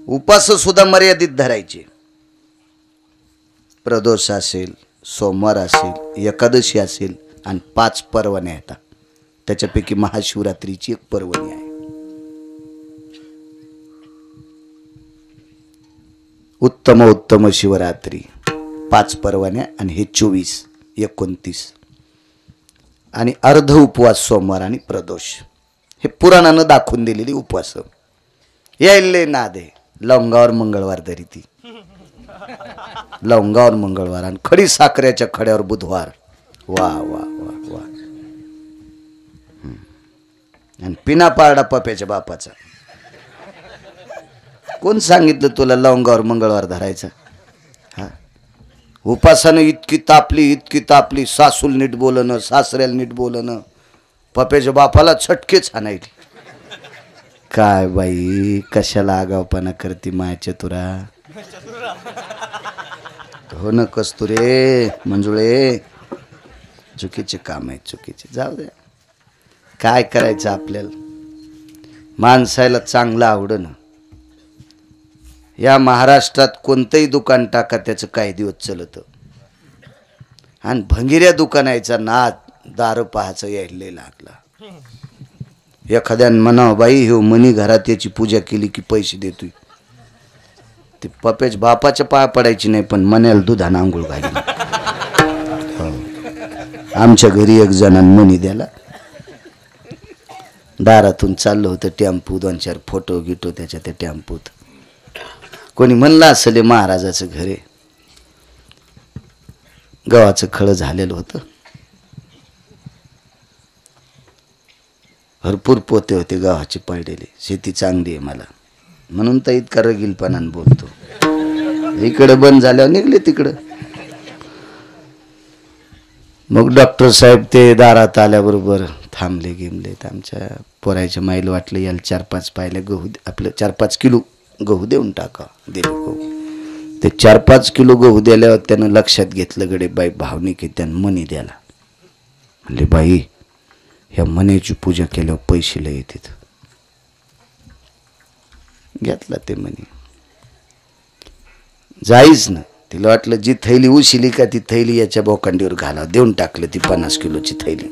उपास सुद्धा मर्यादित धरायचे. प्रदोष असेल, सोमवार असेल, एकादशी असेल आणि 5 पर्वण्या येतात. त्याच्यापैकी महाशिवरात्रीची एक पर्वणी आहे. उत्तम शिवरात्री 5 पर्वण्या आणि हे 24, 29 आणि अर्ध उपवास सोमवार आणि प्रदोष. हे पुराणानं दाखवून दिलेली उपवास. यायले नादे लवंगावर मंगळवार धरी ती, लवंगावर मंगळवार आणि खडी साखरेच्या खड्यावर बुधवार. वा वा वा वा. आणि पिना पारडा पप्याच्या बापाचा. कोण सांगितलं तुला लवंगावर मंगळवार धरायचा? हा, उपासानं इतकी तापली, सासूल नीट बोलणं, सासऱ्याला नीट बोलणं, पप्याच्या बापाला छटकेच आणायची. काय बाई, कशाला आगावपणा करते मायाच्या तुरा. हो न कस्तुरे, मंजुळे, चुकीचे काम आहे, चुकीचे. जाऊ द्या, काय करायचं आपल्याला. माणसाला चांगलं आवडणं. या महाराष्ट्रात कोणतंही दुकान टाका, त्याचं काही दिवस चलतं. आणि भंगिऱ्या दुकानाचा नाद दारू पाहायचं यायला लागला. एखाद्यानं म्हणावं बाई हे मनी घरात याची पूजा केली की पैसे देतोय. ते पप्याच्या बापाच्या पाया पडायची नाही, पण मण्याला दुधानं आंघोळ घाली. आमच्या घरी एक जणांनी मनी द्याला. दारातून चाललं होतं टेम्पो, 2-4 फोटो गिटो त्याच्या त्या टेम्पोत. कोणी म्हणलं असेल महाराजाचं घर आहे. गव्हाचं खळं झालेलं होतं. भरपूर पोते होते गव्हाचे पडलेले. शेती चांगली आहे मला, म्हणून तर इतका रगीलपणानं बोलतो. इकडं बंद झाल्यावर निघले तिकडं. मग डॉक्टर साहेब ते दारात आल्याबरोबर थांबले गेमले. आमच्या पोरायच्या माईला वाटलं याला 4-5 पायल्या गहू, आपलं 4-5 किलो गहू देऊन टाका. दिले गहू. ते 4-5 किलो गहू दिल्यावर त्यानं लक्षात घेतलं गडे बाई भावनिक आहे, त्यानं मनी द्याला. म्हणले बाई ह्या मनीची पूजा केल्यावर पैसे लय येतात. घेतला ते मनी. जाईच ना. तिला वाटलं जी थैली उशिली का ती थैली याच्या बोकांडीवर घाला. देऊन टाकलं ती 50 किलोची थैली.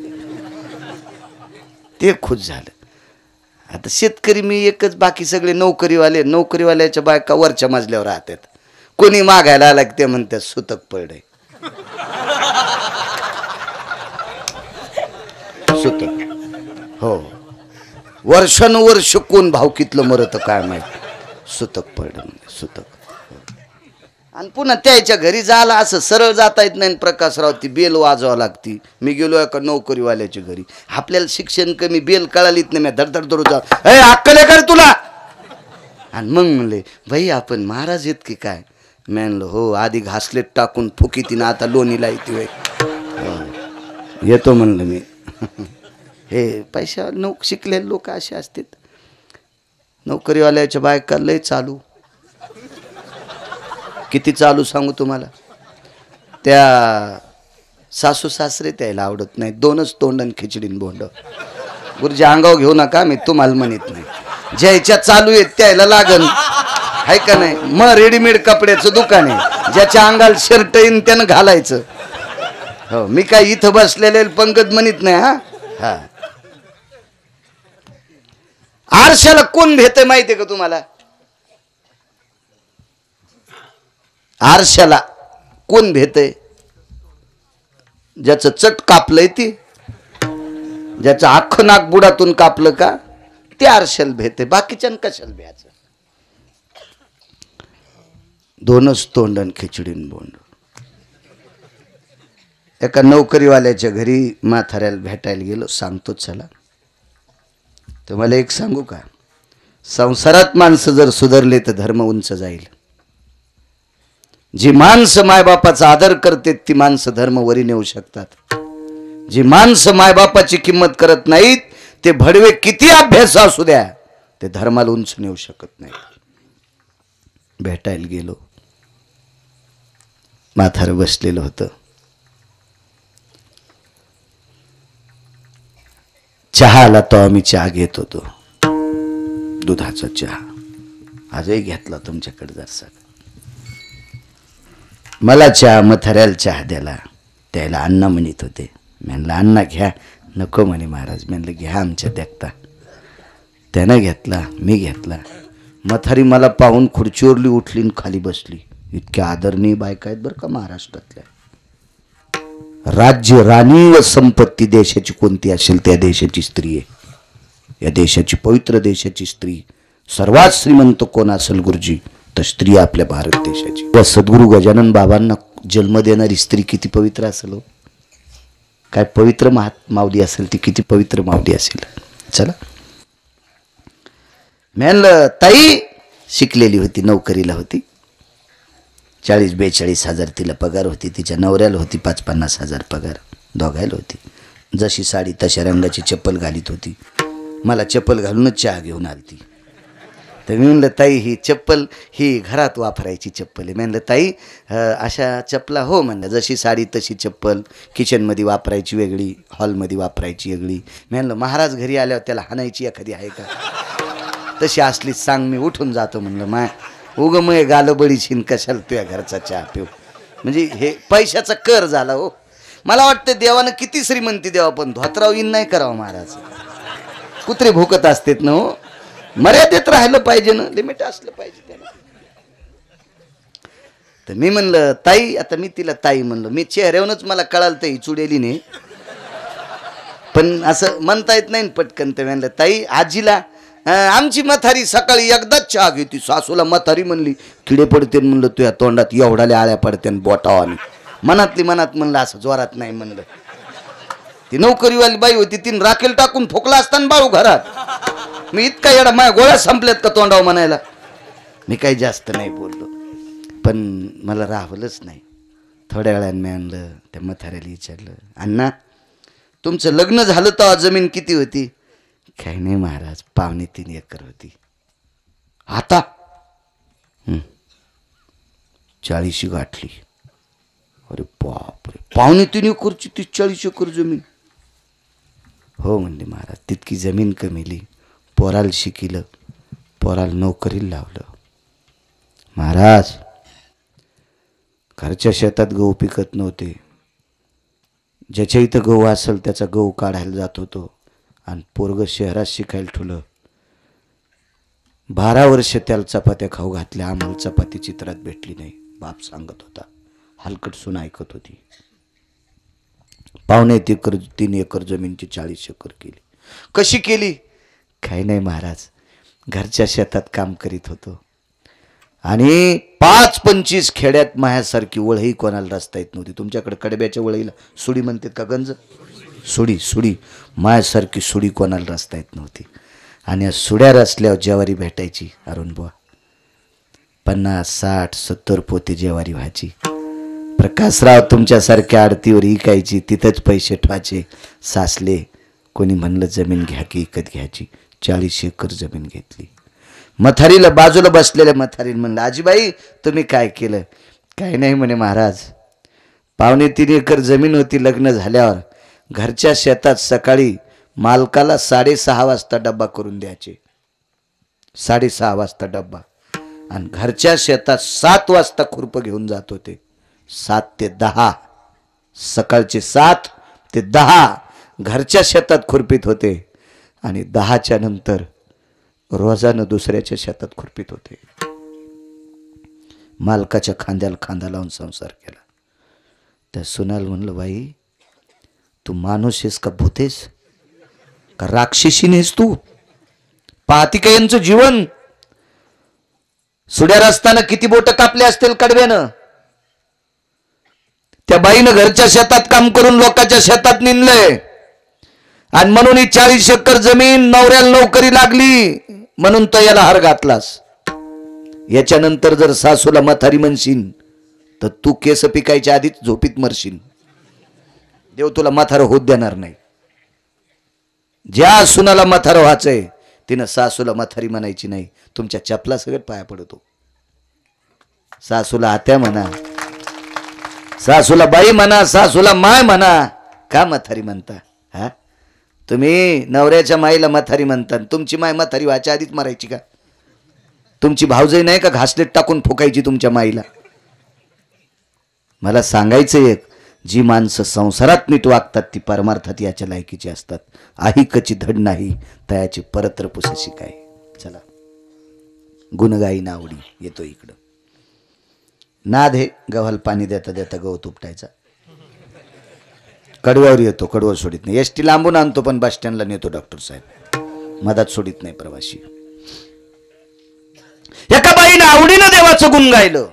ते खुश झालं. आता शेतकरी मी एकच, बाकी सगळे नोकरीवाले. नोकरीवाल्याच्या बायका वरच्या मजल्यावर राहतात. कोणी मागायला आला की ते म्हणतात सुतक पडे. सुतक. हो, वर्षानुवर्ष कोण भावकीतलं मरत काय माहित. सुतक पडलं म्हणजे सुतक. आणि पुन्हा त्याच्या घरी जायला असं सरळ जाता येत नाही. प्रकाशराव ती बेल वाजवावं लागती. मी गेलो एका नोकरीवाल्याच्या घरी. आपल्याला शिक्षण कमी, बेल कळालीत नाही. मी धडधड दररोज ए अक्कल आहे का तुला. आणि मग म्हणले भाई आपण महाराज येत की काय. मी म्हणलं हो, आधी घासलेट टाकून फुकी तिनं, आता लोणीला येते. येतो म्हणलं मी. हे पैशा शिकलेले लोक असे असतात. नोकरीवाल्याच्या बायका लय चालू. किती चालू सांगू तुम्हाला. त्या सासू सासरे त्याला आवडत नाही. 2च तोंड आणि खिचडीन बोंड. गुरुजी अंगावर घेऊ नका, मी तुम्हाला म्हणत नाही. ज्याच्या चालू आहेत त्याला लागन, आहे का नाही. मग रेडीमेड कपड्याचं दुकान आहे. ज्याच्या अंगाला शर्ट येईन त्यानं घालायचं. हो, मी काय इथं बसलेले पंकज म्हणत नाही. हा हा. आरशाला कोण भेटय माहितीये का तुम्हाला. आरशाला कोण भेटय. ज्याचं चट कापलंय ती, ज्याचं अख्खं नाक बुडातून कापलं का ते आरशाला भेटय. बाकीच्यानं कशाला भ्यायचं. 2च तोंड आणि खिचडीन बोंड. एका नोकरीवाल्याच्या घरी म्हाताऱ्याला भेटायला गेलो. सांगतो चला. तुम्हाला एक सांगू का, संसारात माणसं जर सुधारले तर धर्म उंच जाईल. जी माणसं मायबापाचा आदर करतात ती माणसं धर्म वरी नेऊ शकतात. जी माणसं मायबापाची किंमत करत नाहीत ते भडवे किती अभ्यास असू द्या ते धर्माला उंच नेऊ शकत नाहीत. भेटायला गेलो. म्हातारं बसलेलं होतं. चहा आला तो आम्ही चहा घेत होतो. दुधाचा चहा. आजही घेतला तुमच्याकडे जरसा. मला चहा, म्हाताऱ्याला चहा द्याला. त्याला अण्णा म्हणत होते. म्हणलं अण्णा घ्या. नको म्हणे महाराज. म्हणलं घ्या आमच्या देखता. त्यानं घेतला, मी घेतला. म्हातारी मला पाहून खुर्चीवरली उठली आणि खाली बसली. इतक्या आदरणीय बायका आहेत बरं का महाराष्ट्रातल्या. राज्य, राणी व संपत्ती देशाची कोणती असेल त्या देशाची स्त्री आहे. या देशाची, पवित्र देशाची स्त्री. सर्वात श्रीमंत कोण असेल गुरुजी तर स्त्री आपल्या भारत देशाची. व सद्गुरू गजानन बाबांना जन्म देणारी स्त्री किती पवित्र असेल हो. काय पवित्र माऊली असेल ती, किती पवित्र माऊली असेल. चला. म्हणलं ताई शिकलेली होती, नोकरीला होती. 40-42 हजार तिला पगार होती. तिच्या नवऱ्याला होती 50-50 हजार पगार. दोघायला होती. जशी साडी तशा रंगाची चप्पल घालीत होती. मला चप्पल घालूनच चहा घेऊन आली ती. तर मी म्हणलं ताई ही चप्पल ही घरात वापरायची चप्पल आहे. म्हणलं ताई अशा चपला. हो म्हणलं जशी साडी तशी चप्पल. किचनमध्ये वापरायची वेगळी, हॉलमध्ये वापरायची वेगळी. म्हणलं महाराज घरी आल्यावर त्याला हाणायची एखादी आहे का. तशी असलीच सांग, मी उठून जातो म्हणलं. माय उग मग गालबडी छिन कशाला तुझ्या घरचा चहा पिऊ. म्हणजे हे पैशाचा कर झाला हो. मला वाटतं देवानं किती श्रीमंती द्यावा पण धोत्राव इन नाही करावं महाराज. कुत्रे भुकत असतात ना हो. मर्यादेत राहिलं पाहिजे ना, लिमिट असलं पाहिजे त्याला. तर मी म्हणलं ताई, आता मी तिला ताई म्हणलं. मी चेहऱ्यावरूनच मला कळालं ताई चुडेली नाही, पण असं म्हणता येत नाही पटकन. तर म्हणलं ताई आजीला आमची म्हातारी सकाळी एकदाच चहा घेती. सासूला म्हातारी म्हणली किडे पडते. म्हणलं तुझ्या तोंडात एवढाले आळ्या पडते बोटावानी. मनातली मनात म्हणलं असं जोरात नाही म्हणलं. ती नोकरीवाली बाई होती, तीन राखेल टाकून फोकला असताना बाळू घरात. मी इतका येडा, माझ्या गोळ्या संपल्यात का तोंडाव म्हणायला. मी काही जास्त नाही बोललो, पण मला राहवलंच नाही. थोड्या वेळाने मी आणलं त्या म्हाताऱ्याला विचारलं, अण्णा तुमचं लग्न झालं तेव्हा जमीन किती होती. काही नाही महाराज 2.25 एकर होती. आता 40 गाठली. अरे बापरे, 2.25 एकरची 30-40 एकर जमीन. हो म्हणले महाराज, तितकी जमीन कमीली. पोराला शिकिलं, पोराला नोकरीला लावलं. महाराज घरच्या शेतात गहू पिकत नव्हते. ज्याच्या इथं गहू असेल त्याचा गहू काढायला जात होतो. आणि पोरग शहरात शिकायला ठेवलं. 12 वर्ष त्याला चपात्या खाऊ घातल्या. आम्हाला चपाती चित्रात भेटली नाही. बाप सांगत होता. हलकट सून ऐकत होती. 2.25 एकर जमीनची 40 एकर केली. कशी केली. काही नाही महाराज, घरच्या शेतात काम करीत होतो. आणि 5-25 खेड्यात माझ्यासारखी वळही कोणाला रस्ता येत नव्हती. तुमच्याकडे कडब्याच्या वळीला सुडी म्हणतात का गंज. सुडी माझ्यासारखी सुडी कोणाला रस्ता येत नव्हती. आणि सुड्या रचल्यावर ज्वारी भेटायची. अरुण बुवा 50-60-70 पोते ज्वारी व्हायची. प्रकाशराव तुमच्यासारख्या आडतीवर इकायची. तिथंच पैसे ठेवायचे. सासले कोणी म्हणलं जमीन घ्या की विकत घ्यायची. 40 एकर जमीन घेतली. म्हातारीला बाजूला बसलेल्या म्हातारीला म्हणलं, आजीबाई तुम्ही काय केलं. काही नाही म्हणे महाराज, 2.25 एकर जमीन होती. लग्न झाल्यावर घरच्या शेतात सकाळी मालकाला 6:30 वाजता डब्बा करून द्यायचे. 6:30 वाजता डब्बा. आणि घरच्या शेतात 7 वाजता खुरपं घेऊन जात होते. 7 ते 10, सकाळचे 7 ते 10 घरच्या शेतात खुरपीत होते. आणि 10च्या नंतर रोजानं दुसऱ्याच्या शेतात खुरपीत होते. मालकाच्या खांद्याला खांदा लावून संसार केला. त्या सुनाल म्हणलं, बाई तू माणूस आहेस का भूतेस का राक्षसीनेस तू. पाहती का यांचं जीवन. सुड्या रस्ताना किती बोट कापले असतील कडव्यानं. त्या बाईनं घरच्या शेतात काम करून लोकांच्या शेतात निंदलंय. आणि म्हणून ही 40 एकर जमीन नवऱ्याला नोकरी लागली म्हणून तो याला हार घातलास. याच्यानंतर जर सासूला म्हातारी म्हणशील तर तू केस पिकायच्या आधीच झोपीत मरशील. देव तुला म्हातारं होत देणार नाही. ज्या सुनाला म्हातारं व्हायचंय तिनं सासूला म्हातारी म्हणायची नाही. तुमच्या चपला सगळं पाया पडतो. सासूला आत्या म्हणा, सासूला बाई म्हणा, सासूला माय म्हणा. का म्हातारी म्हणता. हा तुम्ही नवऱ्याच्या माईला म्हातारी म्हणता. तुमची माय म्हातारी व्हायच्या आधीच मरायची का. तुमची भावजई नाही का घासलेट टाकून फुकायची तुमच्या माईला? मला सांगायचं एक, जी माणसं संसारात नीट वागतात ती परमार्थात याच्या लायकीची असतात. आही कची धड नाही तयाची परत्र पुसशी काय. चला गुणगाईन आवडी येतो इकडं. नाद हे गव्हाला पाणी देता देता गवत उपटायचा. कडव्यावर येतो, कडवं सोडित नाही. एसटी लांबून आणतो पण बस स्टँडला नेतो डॉक्टर साहेब, मधात सोडित नाही प्रवासी. एका बाईनं आवडीनं देवाचं गुण गायलं,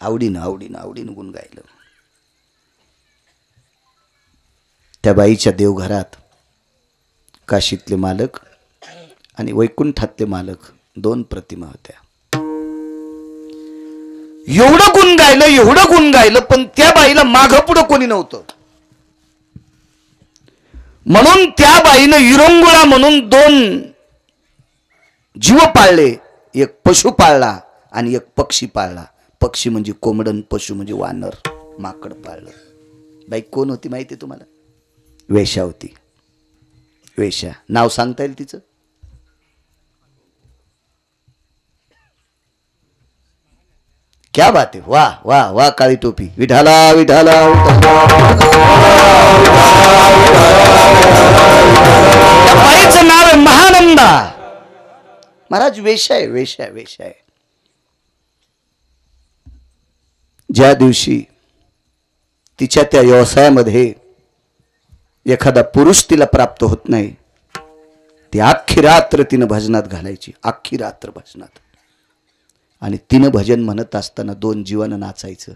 आवडीनं आवडीनं आवडीनं गुण गायलं. त्या बाईच्या देवघरात काशीतले मालक आणि वैकुंठातले मालक दोन प्रतिमा होत्या. एवढं गुण गायलं, एवढं गुण गायलं, पण त्या बाईला मागं पुढं कोणी नव्हतं. म्हणून त्या बाईनं विरंगुळा म्हणून दोन जीव पाळले. एक पशु पाळला आणि एक पक्षी पाळला. पक्षी म्हणजे कोंबडन, पशु म्हणजे वानर, माकड पाळलं. बाई कोण होती माहिती तुम्हाला? वेश्या होती. वेश्या. नाव सांगता येईल तिचं? क्या बात है, वाह वाह वाह. काळी टोपी. विठाला विठाला. बाईचं नाव आहे महानंदा. महाराज वेश्या आहे, वेश्या वेश्या आहे. ज्या दिवशी तिच्या त्या व्यवसायामध्ये एखादा पुरुष तिला प्राप्त होत नाही, ती अख्खी रात्र तिनं भजनात घालायची, अख्खी रात्र भजनात. आणि तिनं भजन म्हणत असताना दोन जीवानं नाचायचं,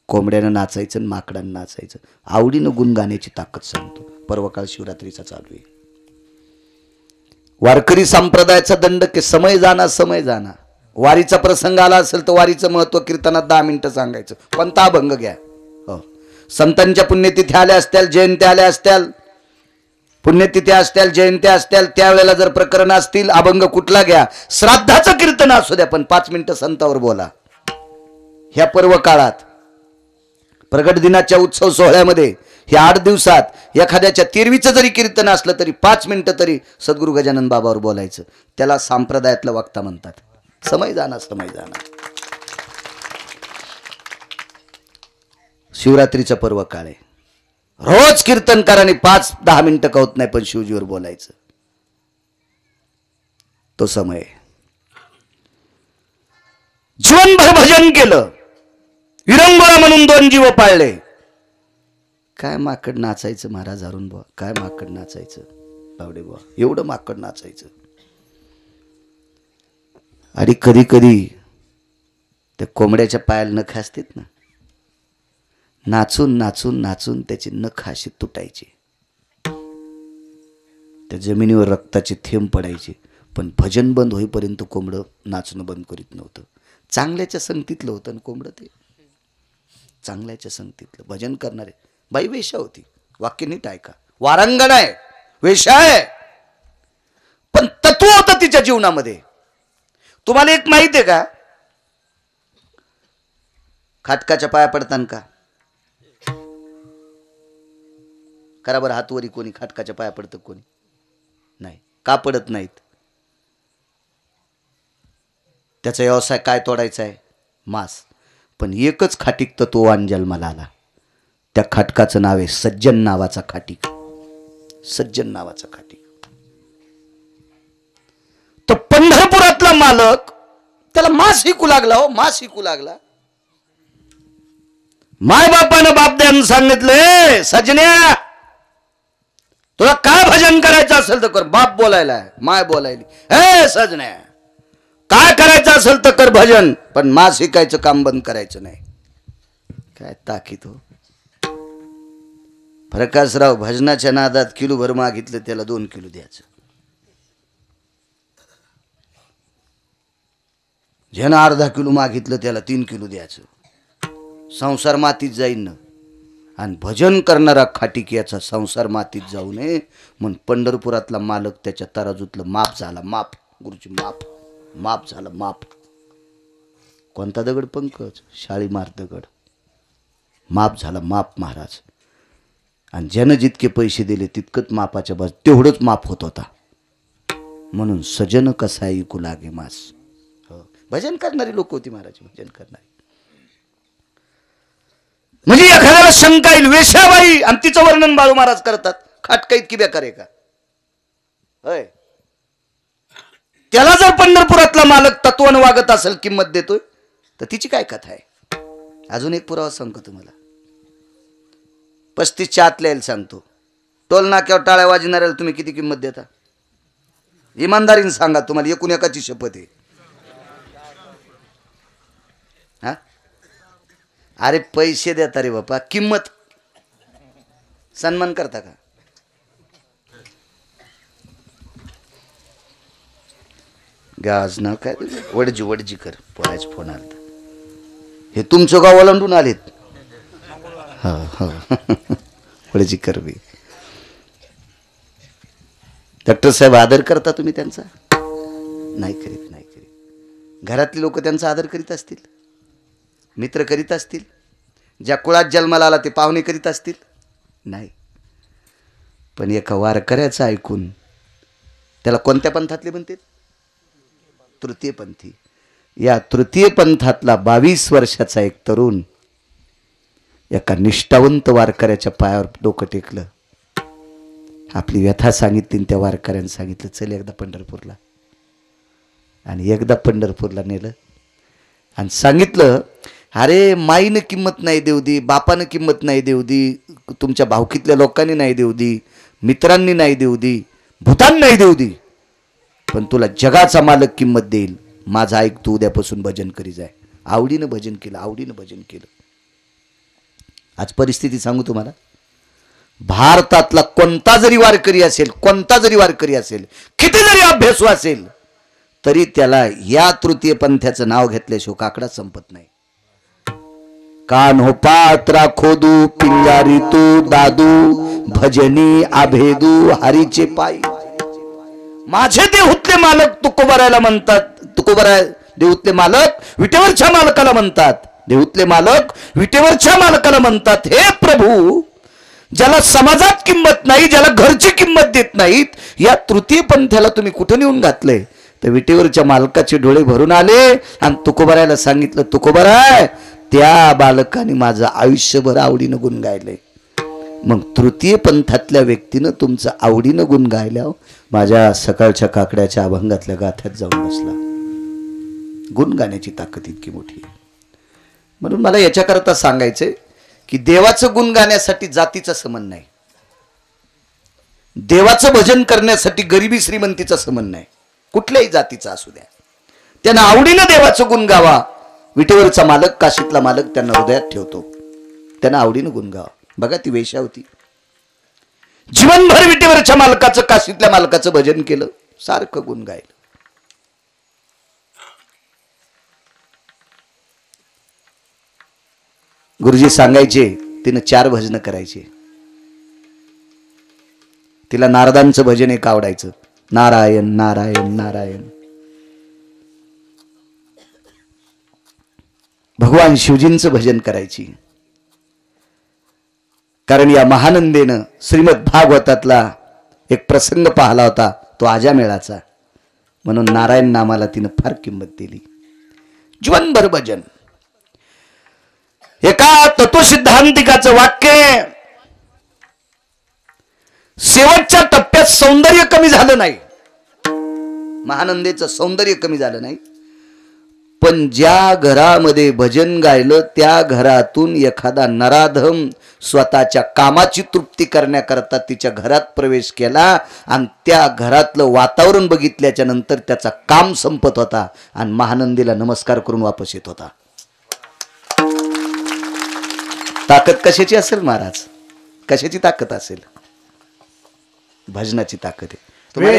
कोंबड्यानं नाचायचं आणि माकडानं नाचायचं. आवडीनं गुण गाण्याची ताकद सांगतो. पर्वकाळ शिवरात्रीचा चालू आहे. वारकरी संप्रदायाचा दंड के समय जाना समय जाना. वारीचा प्रसंग आला असेल तर वारीचं महत्व कीर्तनात 10 मिनिटं सांगायचं. कोणता अभंग घ्या. हो, संतांच्या पुण्यतिथी आल्या असत्याल, जयंत्या आल्या असत्याल, पुण्यतिथ्या असत्याल, जयंत्या असत्याल, त्यावेळेला जर प्रकरण असतील, अभंग कुठला घ्या. श्राद्धाचं कीर्तन असू द्या, पण 5 मिनिटं संतावर बोला. ह्या पर्व काळात प्रगट दिनाच्या उत्सव सोहळ्यामध्ये ह्या 8 दिवसात एखाद्याच्या 13वीचं जरी कीर्तन असलं तरी 5 मिनिटं तरी सद्गुरू गजानन बाबावर बोलायचं. त्याला संप्रदायातलं वक्ता म्हणतात. समय जाना समय जाना. शिवरात्रीचा पर्व काळ आहे. रोज कीर्तनकाराने 5-10 मिनिटं का होत नाही, पण शिवजीवर बोलायचं. तो समय. जीवनभर भजन केलं, विरंगुळा म्हणून 2 जीव पाळले. काय माकड नाचायचं महाराज अरुण बुवा, काय माकड नाचायचं बावडे बुवा, एवढं माकड नाचायचं. आणि कधी कधी त्या कोंबड्याच्या पायाला नख असतात ना, नाचून नाचून नाचून त्याची नख अशी तुटायची, त्या जमिनीवर रक्ताचे थेंब पडायचे. पण भजन बंद होईपर्यंत कोंबडं नाचणं बंद करीत नव्हतं. चांगल्याच्या संगतीतलं होतं ना कोंबडं, ते चांगल्याच्या संगतीतलं भजन करणारे. बाई वेश्या होती, वाक्य नीट ऐका. वारांगण आहे, वेश्या आहे, पण तत्व होतं तिच्या जीवनामध्ये. तुम्हाला एक माहित आहे का, खाटकाच्या पाया पडताना का करा बरं हातवरी, कोणी खाटकाच्या पाया पडतं कोणी नाही. का पडत नाहीत? त्याचा व्यवसाय काय तोडायचा आहे? मांस. पण एकच खाटीक तत्ववान जन्माला आला, त्या खाटकाचं नाव आहे सज्जन नावाचा खाटीक. सज्जन नावाचा खाटीक. तो पंढरपुरातला मालक, त्याला मांस विकू लागला. हो, मांस विकू लागला. माय बापानं बापद्यानं सांगितलं, सजन्या तुला काय भजन करायचं असेल तर कर. बाप बोलायला, माय बोलायली, हे सजन्या काय करायचं असेल तर कर भजन, पण मांस विकायचं काम बंद करायचं नाही. काय ताकीद हो. प्रकाशराव भजनाच्या नादात किलोभर मागितलं, त्याला 2 किलो द्यायचं. ज्यानं अर्धा किलो मागितलं त्याला 3 किलो द्यायचं. संसार मातीत जाईन ना. आणि भजन करणारा खाटीक याचा संसार मातीत जाऊ नये म्हणून पंढरपुरातला मालक त्याच्या तराजूतलं माप झाला. माप गुरुजी, माप माप झालं. माप. कोणता दगड पंकज? शाळीमार दगड. माप झाला माप महाराज. आणि ज्यानं जितके पैसे दिले तितकंच मापाच्या बाजू तेवढंच माप होत होता. म्हणून सजन कसा ऐकू लागे मास. भजन करणारी लोक होती महाराज, भजन करणारी. म्हणजे एखाद्याला शंका येईल, वेश्याबाई आणि तिचं वर्णन बाळू महाराज करतात, खाटका इतकी बेकार आहे का? होय. त्याला जर पंढरपुरातला मालक तत्वानं वागत असेल, किंमत देतोय, तर तिची काय कथा आहे? अजून एक पुरावा सांगतो तुम्हाला. 35च्या आतल्या यायला सांगतो, टोल नाक्यावर टाळ्या वाजणाऱ्याला तुम्ही किती किंमत देता? इमानदारीने सांगा, तुम्हाला एकूण एकाची शपथ आहे. हा, अरे पैसे देता रे बापा, किंमत सन्मान करता का? गाज ना काय वडजी वडजी कर, पोरायच फोन आला. हे तुमचं गाव ओलांडून आलेत. हा हा वडजी कर बी. डॉक्टर साहेब आदर करता तुम्ही त्यांचा? नाही करीत, नाही करीत. घरातली लोक त्यांचा आदर करीत असतील, मित्र करीत असतील, ज्या कुळात जन्माला आला ते पाहुणे करीत असतील? नाही. पण एका वारकऱ्याचं ऐकून, त्याला कोणत्या पंथातले म्हणतात? तृतीय पंथी. या तृतीय पंथातला 22 वर्षाचा एक तरुण एका निष्ठावंत वारकऱ्याच्या पायावर डोकं टेकलं, आपली व्यथा सांगितली. त्या वारकऱ्याने सांगितलं, चल एकदा पंढरपूरला. आणि एकदा पंढरपूरला नेलं आणि सांगितलं, अरे माईनं किंमत नाही देऊ दी, बापानं किंमत नाही देऊ दी, तुमच्या भावकीतल्या लोकांनी नाही देऊ दी, मित्रांनी नाही देऊ दी, भूतान नाही देऊ दी, पण तुला जगाचा मालक किंमत देईल. माझं ऐक, तू उद्यापासून भजन करी जाय. आवडीनं भजन केलं, आवडीनं भजन केलं. आज परिस्थिती सांगू तुम्हाला, भारतातला कोणता जरी वारकरी असेल, कोणता जरी वारकरी असेल, किती जरी अभ्यासू असेल, तरी त्याला या तृतीय पंथाचं नाव घेतल्याशिवाय काकडा संपत नाही. कान हो पात्रा खोदू, पिंगारी तू दादू, भजनी आभेदू हरीचे पायी. माझे देहूतले मालक तुकोबरायला म्हणतात, तुकोबराय देहूतले मालक विटेवरच्या मालकाला म्हणतात, देहूतले मालक विटेवरच्या मालकाला म्हणतात, हे प्रभू, ज्याला समाजात किंमत नाही, ज्याला घरची किंमत देत नाहीत, या तृतीय पंथाला तुम्ही कुठं नेऊन घातलंय? तर विटेवरच्या मालकाचे डोळे भरून आले आणि तुकोबरायला सांगितलं, तुकोबराय, त्या बालकाने माझं आयुष्यभर आवडीनं गुण गायलंय. मग तृतीय पंथातल्या व्यक्तीनं तुमचं आवडीनं गुण गायल्यावर माझ्या सकाळच्या काकड्याच्या अभंगातल्या गाथ्यात जाऊन बसला. गुण गाण्याची ताकद इतकी मोठी आहे. म्हणून मला याच्याकरता सांगायचंय की देवाचं गुण गाण्यासाठी जातीचा संबंध नाही, देवाचं भजन करण्यासाठी गरिबी श्रीमंतीचा संबंध नाही, कुठल्याही जातीचा असू द्या. त्यांना आवडीनं देवाचं गुण गावा. विटेवरचा मालक, काशीतला मालक त्यांना हृदयात ठेवतो, त्यांना आवडीनं गुण गावा. बघा ती वेश्या होती, जीवनभर विटेवरच्या मालकाचं, काशीतल्या मालकाचं भजन केलं, सारखं गुण गायलं. गुरुजी सांगायचे, तिनं 4 भजन करायचे. तिला नारदांचं भजन एक आवडायचं, नारायण नारायण नारायण. भगवान शिवजींचं भजन करायची, कारण या महानंदेनं श्रीमद भागवतातला एक प्रसंग पाहिला होता, तो आजामेळाचा. म्हणून नारायण नामाला तिनं फार किंमत दिली. जीवनभर भजन. एका तत्वसिद्धांतिकाचं वाक्य, शेवटच्या टप्प्यात सौंदर्य कमी झालं नाही, महानंदेचं सौंदर्य कमी झालं नाही, पण ज्या घरामध्ये भजन गायलं त्या घरातून एखादा नराधम स्वतःच्या कामाची तृप्ती करण्याकरता तिच्या घरात प्रवेश केला आणि त्या घरातलं वातावरण बघितल्याच्या नंतर त्याचा काम संपत होता आणि महानंदीला नमस्कार करून वापस येत होता. ताकद कशाची असेल महाराज? कशाची ताकद असेल? भजनाची ताकद आहे. तुम्हाला